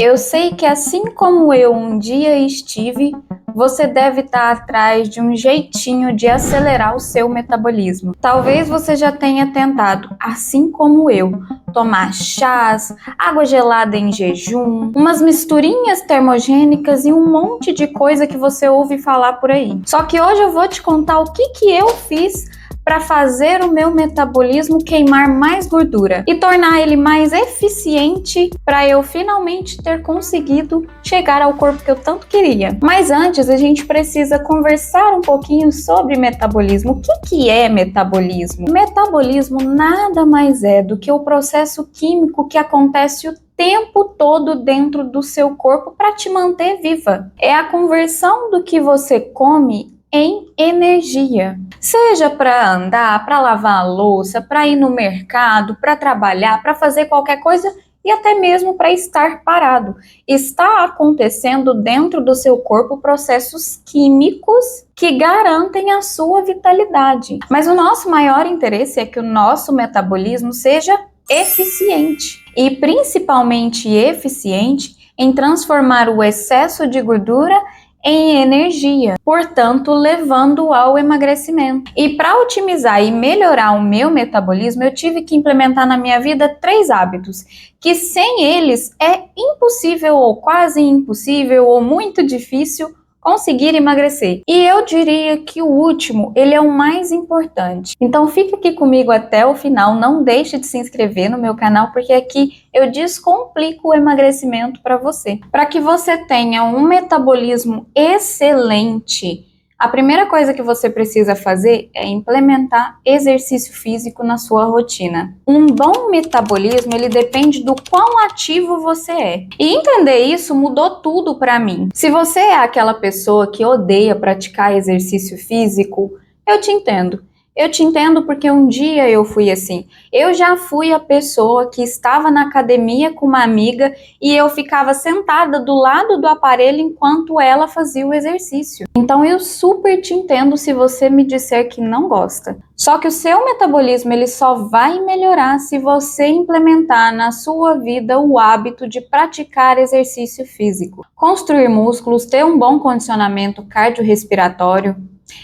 Eu sei que assim como eu um dia estive, você deve estar atrás de um jeitinho de acelerar o seu metabolismo. Talvez você já tenha tentado, assim como eu, tomar chás, água gelada em jejum, umas misturinhas termogênicas e um monte de coisa que você ouve falar por aí. Só que hoje eu vou te contar o que eu fiz para fazer o meu metabolismo queimar mais gordura e tornar ele mais eficiente para eu finalmente ter conseguido chegar ao corpo que eu tanto queria. Mas antes a gente precisa conversar um pouquinho sobre metabolismo. O que é metabolismo? Metabolismo nada mais é do que o processo químico que acontece o tempo todo dentro do seu corpo para te manter viva. É a conversão do que você come em energia, seja para andar, para lavar a louça, para ir no mercado, para trabalhar, para fazer qualquer coisa e até mesmo para estar parado. Está acontecendo dentro do seu corpo processos químicos que garantem a sua vitalidade. Mas o nosso maior interesse é que o nosso metabolismo seja eficiente e principalmente eficiente em transformar o excesso de gordura em energia, portanto, levando ao emagrecimento. E para otimizar e melhorar o meu metabolismo, eu tive que implementar na minha vida 3 hábitos, que sem eles é impossível ou quase impossível ou muito difícil conseguir emagrecer. E eu diria que o último, ele é o mais importante. Então fica aqui comigo até o final, não deixe de se inscrever no meu canal, porque aqui eu descomplico o emagrecimento para você. Para que você tenha um metabolismo excelente, a primeira coisa que você precisa fazer é implementar exercício físico na sua rotina. Um bom metabolismo, ele depende do quão ativo você é. E entender isso mudou tudo para mim. Se você é aquela pessoa que odeia praticar exercício físico, eu te entendo. Eu te entendo porque um dia eu fui assim. Eu já fui a pessoa que estava na academia com uma amiga e eu ficava sentada do lado do aparelho enquanto ela fazia o exercício. Então eu super te entendo se você me disser que não gosta. Só que o seu metabolismo ele só vai melhorar se você implementar na sua vida o hábito de praticar exercício físico. Construir músculos, ter um bom condicionamento cardiorrespiratório.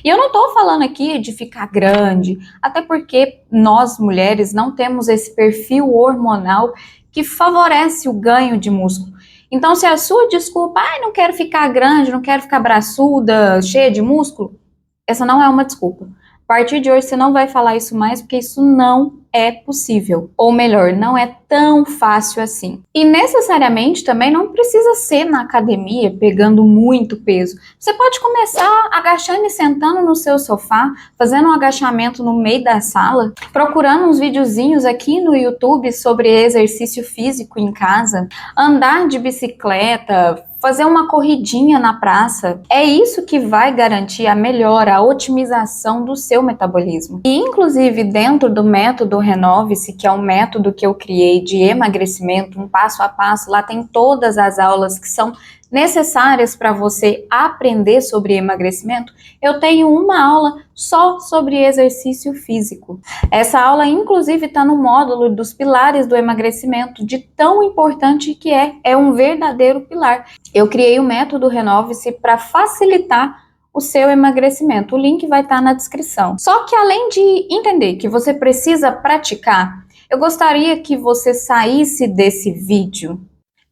E eu não estou falando aqui de ficar grande, até porque nós mulheres não temos esse perfil hormonal que favorece o ganho de músculo. Então, se a sua desculpa, não quero ficar grande, não quero ficar braçuda, cheia de músculo, essa não é uma desculpa. A partir de hoje você não vai falar isso mais, porque isso não é possível. Ou melhor, não é tão fácil assim. E necessariamente também não precisa ser na academia, pegando muito peso. Você pode começar agachando e sentando no seu sofá, fazendo um agachamento no meio da sala, procurando uns videozinhos aqui no YouTube sobre exercício físico em casa, andar de bicicleta, fazer uma corridinha na praça. É isso que vai garantir a melhora, a otimização do seu metabolismo. E inclusive dentro do método Renove-se, que é um método que eu criei de emagrecimento, um passo a passo, lá tem todas as aulas que são necessárias para você aprender sobre emagrecimento. Eu tenho uma aula só sobre exercício físico. Essa aula inclusive está no módulo dos pilares do emagrecimento, de tão importante que é um verdadeiro pilar. Eu criei o método Renove-se para facilitar o seu emagrecimento. O link vai estar na descrição. Só que além de entender que você precisa praticar, eu gostaria que você saísse desse vídeo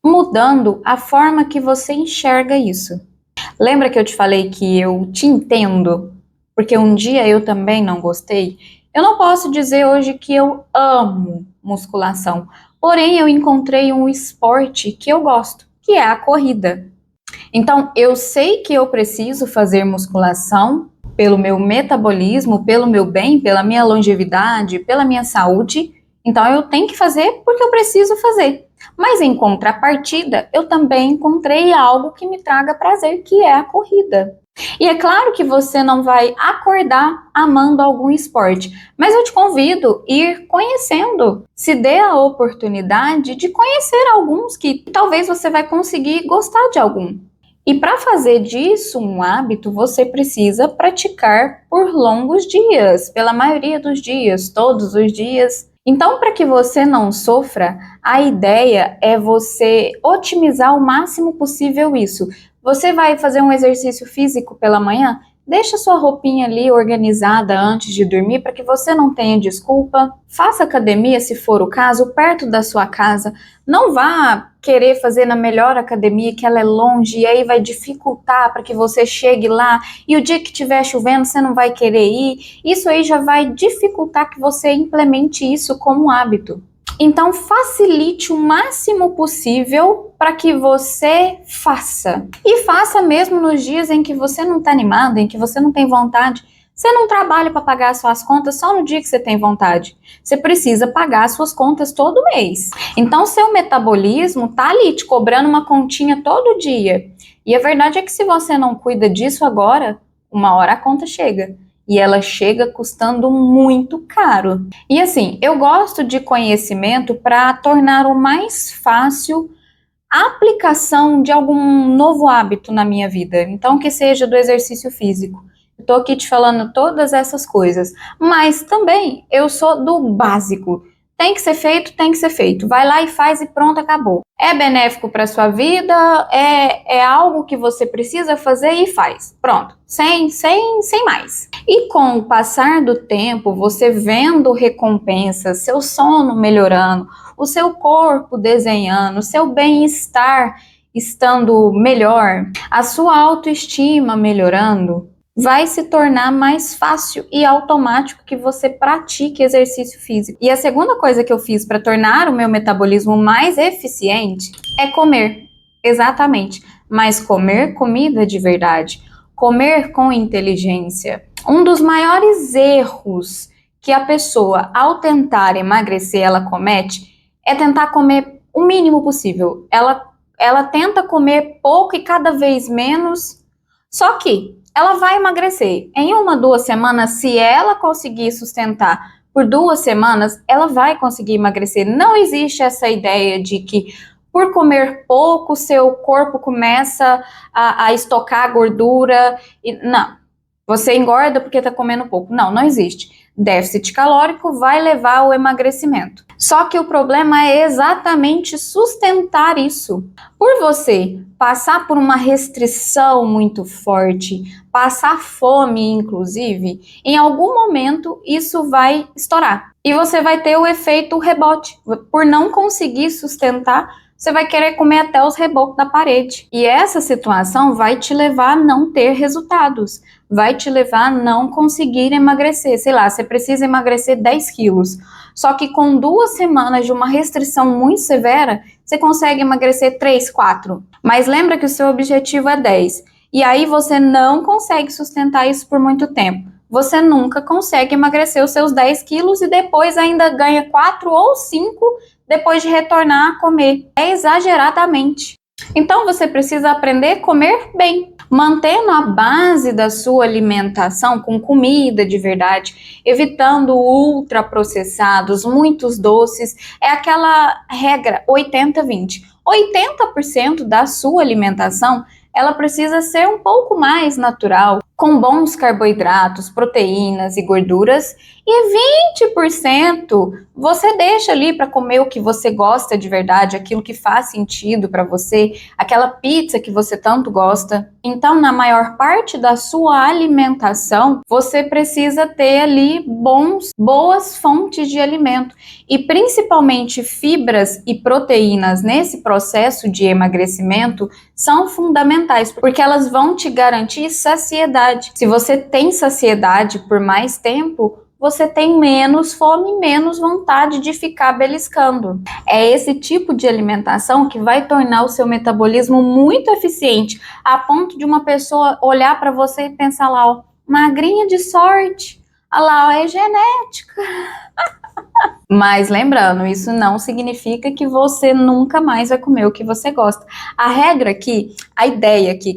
mudando a forma que você enxerga isso. Lembra que eu te falei que eu te entendo? Porque um dia eu também não gostei? Eu não posso dizer hoje que eu amo musculação, porém eu encontrei um esporte que eu gosto, que é a corrida. Então, eu sei que eu preciso fazer musculação pelo meu metabolismo, pelo meu bem, pela minha longevidade, pela minha saúde. Então, eu tenho que fazer porque eu preciso fazer. Mas, em contrapartida, eu também encontrei algo que me traga prazer, que é a corrida. E é claro que você não vai acordar amando algum esporte, mas eu te convido a ir conhecendo. Se dê a oportunidade de conhecer alguns que talvez você vai conseguir gostar de algum. E para fazer disso um hábito, você precisa praticar por longos dias, pela maioria dos dias, todos os dias. Então, para que você não sofra, a ideia é você otimizar o máximo possível isso. Você vai fazer um exercício físico pela manhã? Deixa sua roupinha ali organizada antes de dormir para que você não tenha desculpa. Faça academia, se for o caso, perto da sua casa. Não vá querer fazer na melhor academia, que ela é longe, e aí vai dificultar para que você chegue lá, e o dia que estiver chovendo você não vai querer ir. Isso aí já vai dificultar que você implemente isso como hábito. Então, facilite o máximo possível para que você faça. E faça mesmo nos dias em que você não está animado, em que você não tem vontade. Você não trabalha para pagar suas contas só no dia que você tem vontade. Você precisa pagar suas contas todo mês. Então, seu metabolismo tá ali te cobrando uma continha todo dia. E a verdade é que se você não cuida disso agora, uma hora a conta chega. E ela chega custando muito caro. E assim, eu gosto de conhecimento para tornar o mais fácil a aplicação de algum novo hábito na minha vida. Então, que seja do exercício físico. Eu tô aqui te falando todas essas coisas. Mas também eu sou do básico. Tem que ser feito, tem que ser feito. Vai lá e faz e pronto, acabou. É benéfico para sua vida, é algo que você precisa fazer e faz. Pronto, sem mais. E com o passar do tempo, você vendo recompensas, seu sono melhorando, o seu corpo desenhando, o seu bem-estar estando melhor, a sua autoestima melhorando, vai se tornar mais fácil e automático que você pratique exercício físico. E a segunda coisa que eu fiz para tornar o meu metabolismo mais eficiente é comer. Exatamente. Mas comer comida de verdade. Comer com inteligência. Um dos maiores erros que a pessoa, ao tentar emagrecer, ela comete é tentar comer o mínimo possível. Ela tenta comer pouco e cada vez menos. Só que ela vai emagrecer. Em 1, 2 semanas, se ela conseguir sustentar por 2 semanas, ela vai conseguir emagrecer. Não existe essa ideia de que por comer pouco, seu corpo começa a estocar gordura. Não, você engorda porque está comendo pouco. Não, não existe. Déficit calórico vai levar ao emagrecimento. Só que o problema é exatamente sustentar isso. Por você passar por uma restrição muito forte, passar fome, inclusive, em algum momento isso vai estourar. E você vai ter o efeito rebote. Por não conseguir sustentar, você vai querer comer até os rebocos da parede. E essa situação vai te levar a não ter resultados. Vai te levar a não conseguir emagrecer. Sei lá, você precisa emagrecer 10 quilos. Só que com 2 semanas de uma restrição muito severa, você consegue emagrecer 3, 4. Mas lembra que o seu objetivo é 10. E aí você não consegue sustentar isso por muito tempo. Você nunca consegue emagrecer os seus 10 quilos e depois ainda ganha 4 ou 5 depois de retornar a comer. É exageradamente. Então você precisa aprender a comer bem, mantendo a base da sua alimentação com comida de verdade, evitando ultraprocessados, muitos doces. É aquela regra 80-20. 80% da sua alimentação ela precisa ser um pouco mais natural, com bons carboidratos, proteínas e gorduras, e 20% você deixa ali para comer o que você gosta de verdade, aquilo que faz sentido para você, aquela pizza que você tanto gosta. Então, na maior parte da sua alimentação, você precisa ter ali boas fontes de alimento e principalmente fibras e proteínas nesse processo de emagrecimento são fundamentais, porque elas vão te garantir saciedade. Se você tem saciedade por mais tempo, você tem menos fome, menos vontade de ficar beliscando. É esse tipo de alimentação que vai tornar o seu metabolismo muito eficiente, a ponto de uma pessoa olhar para você e pensar lá, ó, magrinha de sorte, olha lá, ó, é genética. Mas lembrando, isso não significa que você nunca mais vai comer o que você gosta. A regra aqui, a ideia aqui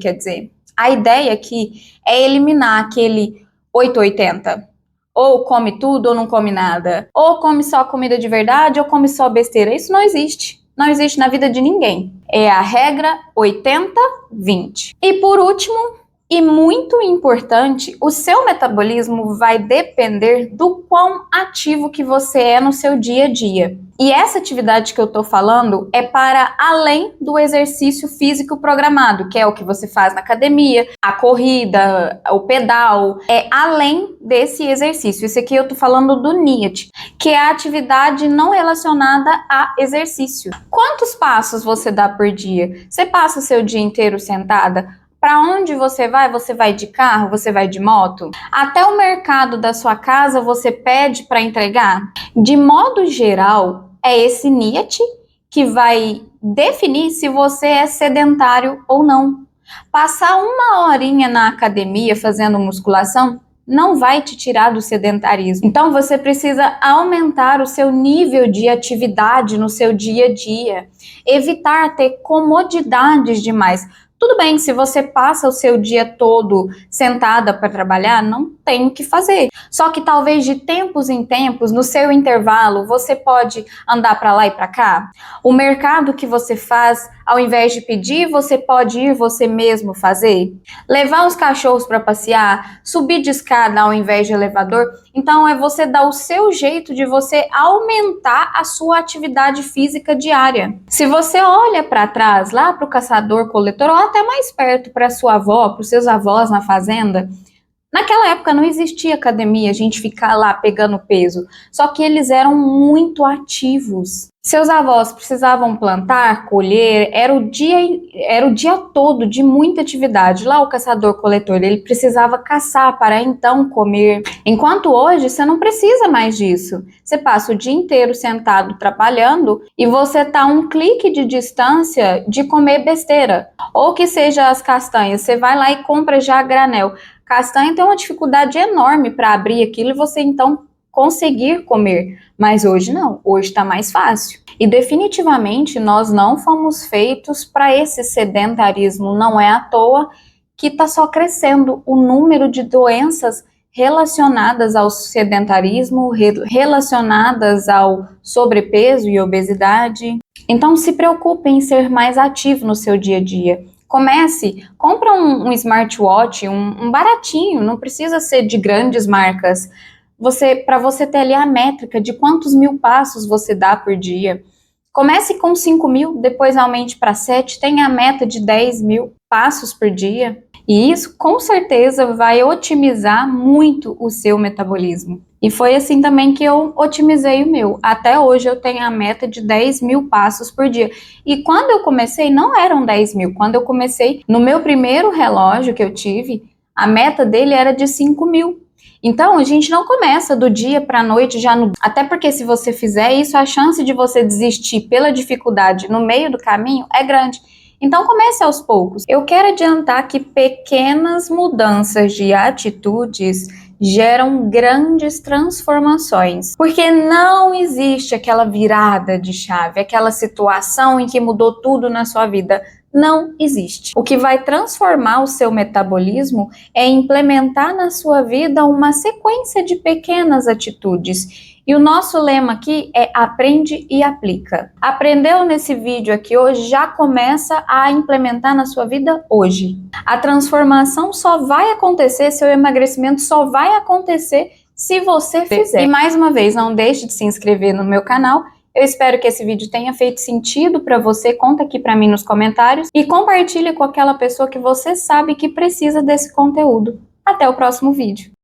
é eliminar aquele 880. Ou come tudo ou não come nada. Ou come só comida de verdade ou come só besteira. Isso não existe. Não existe na vida de ninguém. É a regra 80-20. E por último, E muito importante, o seu metabolismo vai depender do quão ativo que você é no seu dia a dia. E essa atividade que eu tô falando é para além do exercício físico programado, que é o que você faz na academia, a corrida, o pedal, é além desse exercício. Isso aqui eu tô falando do NIAT, que é a atividade não relacionada a exercício. Quantos passos você dá por dia? Você passa o seu dia inteiro sentada? Para onde você vai? Você vai de carro? Você vai de moto? Até o mercado da sua casa você pede para entregar? De modo geral, é esse NIAT que vai definir se você é sedentário ou não. Passar uma horinha na academia fazendo musculação não vai te tirar do sedentarismo. Então você precisa aumentar o seu nível de atividade no seu dia a dia, evitar ter comodidades demais. Tudo bem, se você passa o seu dia todo sentada para trabalhar, não tem o que fazer. Só que talvez de tempos em tempos, no seu intervalo, você pode andar para lá e para cá. O mercado que você faz, ao invés de pedir, você pode ir você mesmo fazer. Levar os cachorros para passear, subir de escada ao invés de elevador. Então é você dar o seu jeito de você aumentar a sua atividade física diária. Se você olha para trás, lá para o caçador-coletor, ou até mais perto para sua avó, para os seus avós na fazenda, naquela época não existia academia, a gente ficar lá pegando peso, só que eles eram muito ativos. Seus avós precisavam plantar, colher, era o dia todo de muita atividade. Lá o caçador-coletor, ele precisava caçar para então comer. Enquanto hoje você não precisa mais disso. Você passa o dia inteiro sentado trabalhando e você está a um clique de distância de comer besteira. Ou que seja as castanhas, você vai lá e compra já a granel. Castanha tem uma dificuldade enorme para abrir aquilo e você então conseguir comer, mas hoje não, hoje está mais fácil. E definitivamente nós não fomos feitos para esse sedentarismo, não é à toa que está só crescendo o número de doenças relacionadas ao sedentarismo, relacionadas ao sobrepeso e obesidade. Então se preocupe em ser mais ativo no seu dia a dia. Compra um smartwatch, um baratinho, não precisa ser de grandes marcas. Para você ter ali a métrica de quantos 1000 passos você dá por dia. Comece com 5.000, depois aumente para 7, tenha a meta de 10.000 passos por dia. E isso com certeza vai otimizar muito o seu metabolismo. E foi assim também que eu otimizei o meu. Até hoje eu tenho a meta de 10.000 passos por dia. E quando eu comecei, não eram 10.000. Quando eu comecei, no meu primeiro relógio que eu tive, a meta dele era de 5.000. Então, a gente não começa do dia para a noite já no... Até porque se você fizer isso, a chance de você desistir pela dificuldade no meio do caminho é grande. Então, comece aos poucos. Eu quero adiantar que pequenas mudanças de atitudes geram grandes transformações. Porque não existe aquela virada de chave, aquela situação em que mudou tudo na sua vida. Não existe. O que vai transformar o seu metabolismo é implementar na sua vida uma sequência de pequenas atitudes. E o nosso lema aqui é aprende e aplica. Aprendeu nesse vídeo aqui hoje, já começa a implementar na sua vida hoje. A transformação só vai acontecer, seu emagrecimento só vai acontecer se você fizer. E mais uma vez, não deixe de se inscrever no meu canal. Eu espero que esse vídeo tenha feito sentido para você. Conta aqui para mim nos comentários e compartilhe com aquela pessoa que você sabe que precisa desse conteúdo. Até o próximo vídeo.